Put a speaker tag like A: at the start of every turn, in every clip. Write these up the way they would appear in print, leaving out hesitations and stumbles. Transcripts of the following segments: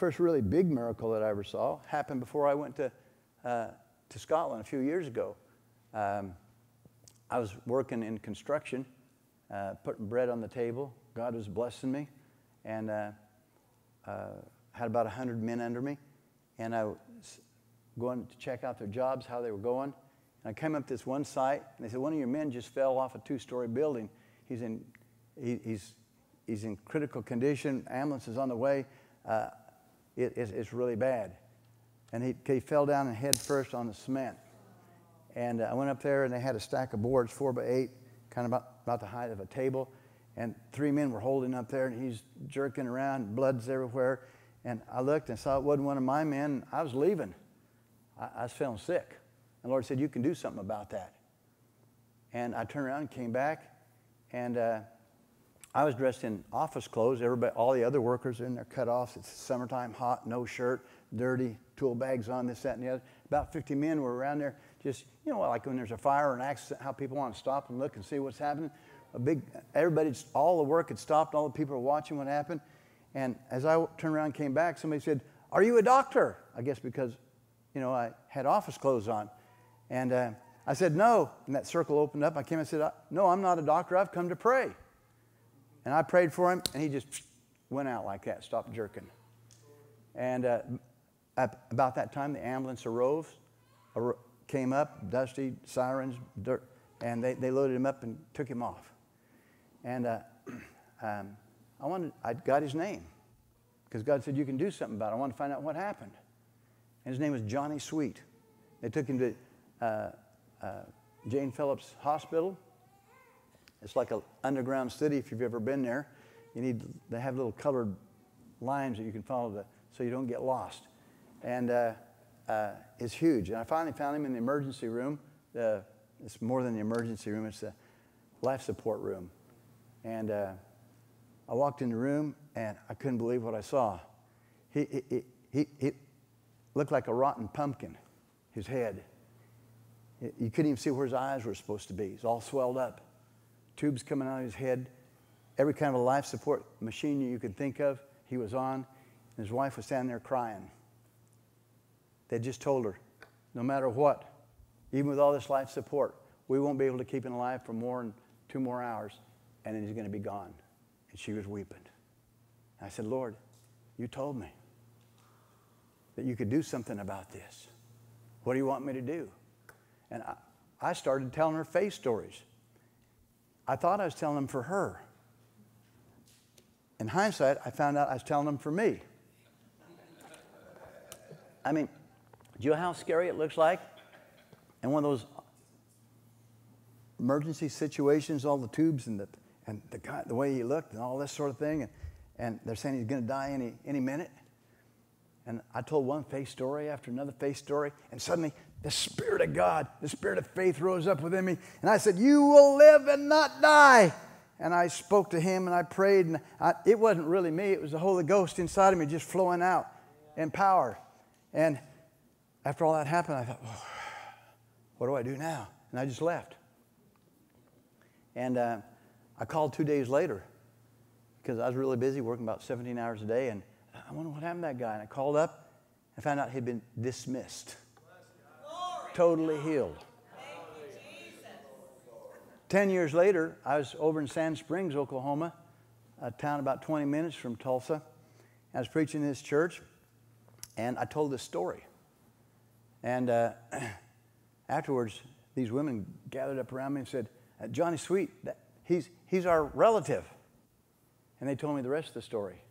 A: first really big miracle that I ever saw happened before I went to Scotland a few years ago. I was working in construction, putting bread on the table. God was blessing me, and had about 100 men under me, and I was going to check out their jobs, how they were going. And I came up to this one site, and they said, one of your men just fell off a 2-story building. He's in critical condition. Ambulance is on the way. It's really bad. And he fell down and head first on the cement. And I went up there, and they had a stack of boards, 4 by 8, kind of about the height of a table. And 3 men were holding up there, and he's jerking around, blood's everywhere. And I looked and saw it wasn't one of my men. I was leaving. I was feeling sick. And the Lord said, you can do something about that. And I turned around and came back, and I was dressed in office clothes. Everybody, all the other workers are in their cutoffs. It's summertime, hot, no shirt, dirty, tool bags on, this, that, and the other. About 50 men were around there just, like when there's a fire or an accident, how people want to stop and look and see what's happening. All the work had stopped. All the people were watching what happened. And as I turned around and came back, somebody said, are you a doctor? I guess because, I had office clothes on. And I said, no. And that circle opened up. I came and said, no, I'm not a doctor. I've come to pray. And I prayed for him, and he just went out like that, stopped jerking. And about that time, the ambulance came up, dusty, sirens, dirt, and they loaded him up and took him off. And I got his name, because God said, you can do something about it. I wanted to find out what happened. And his name was Johnny Sweet. They took him to Jane Phillips Hospital. It's like an underground city if you've ever been there. They have little colored lines that you can follow so you don't get lost. And it's huge. And I finally found him in the emergency room. It's more than the emergency room. It's the life support room. And I walked in the room, and I couldn't believe what I saw. He looked like a rotten pumpkin, his head. You couldn't even see where his eyes were supposed to be. He's all swelled up. Tubes coming out of his head. Every kind of life support machine you could think of, he was on. And his wife was standing there crying. They just told her, no matter what, even with all this life support, we won't be able to keep him alive for more than 2 more hours, and then he's going to be gone. And she was weeping. And I said, Lord, you told me that you could do something about this. What do you want me to do? And I started telling her faith stories. I thought I was telling them for her. In hindsight, I found out I was telling them for me. I mean, do you know how scary it looks like? In one of those emergency situations, all the tubes and the guy, the way he looked and all this sort of thing, and they're saying he's going to die any minute. And I told one faith story after another faith story, and suddenly the Spirit of God, the Spirit of faith rose up within me, and I said, you will live and not die. And I spoke to him, and I prayed, and it wasn't really me. It was the Holy Ghost inside of me just flowing out in power. And after all that happened, I thought, oh, what do I do now? And I just left. And I called 2 days later because I was really busy working about 17 hours a day, and I wonder what happened to that guy. And I called up and found out he'd been dismissed. Totally healed. 10 years later, I was over in Sand Springs, Oklahoma, a town about 20 minutes from Tulsa. I was preaching in this church, and I told this story. And afterwards, these women gathered up around me and said, Johnny Sweet, he's our relative. And they told me the rest of the story.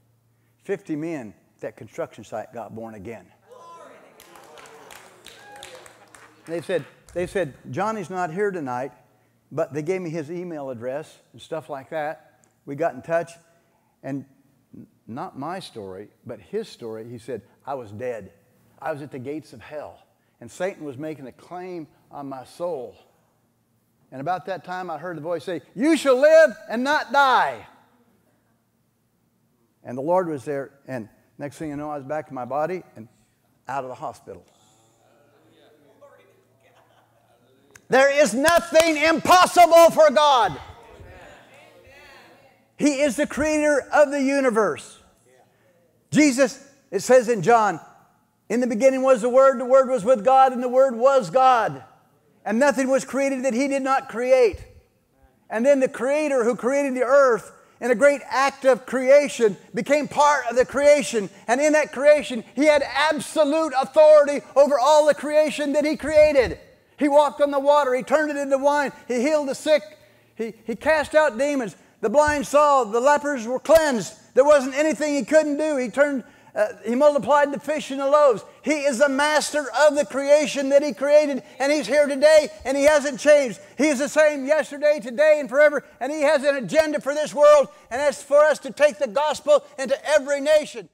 A: 50 men at that construction site got born again. They said, Johnny's not here tonight, but they gave me his email address and stuff like that. We got in touch, and not my story, but his story. He said, I was dead. I was at the gates of hell, and Satan was making a claim on my soul. And about that time, I heard the voice say, you shall live and not die. And the Lord was there, and next thing you know, I was back in my body and out of the hospital. There is nothing impossible for God. He is the creator of the universe. Jesus it says in John, in the beginning was the Word was with God, and the Word was God. And nothing was created that He did not create. And then the Creator who created the earth in a great act of creation became part of the creation. And in that creation, He had absolute authority over all the creation that He created. He walked on the water. He turned it into wine. He healed the sick. He cast out demons. The blind saw. The lepers were cleansed. There wasn't anything He couldn't do. He multiplied the fish and the loaves. He is the master of the creation that He created, and He's here today, and He hasn't changed. He is the same yesterday, today, and forever, and He has an agenda for this world, and that's for us to take the gospel into every nation.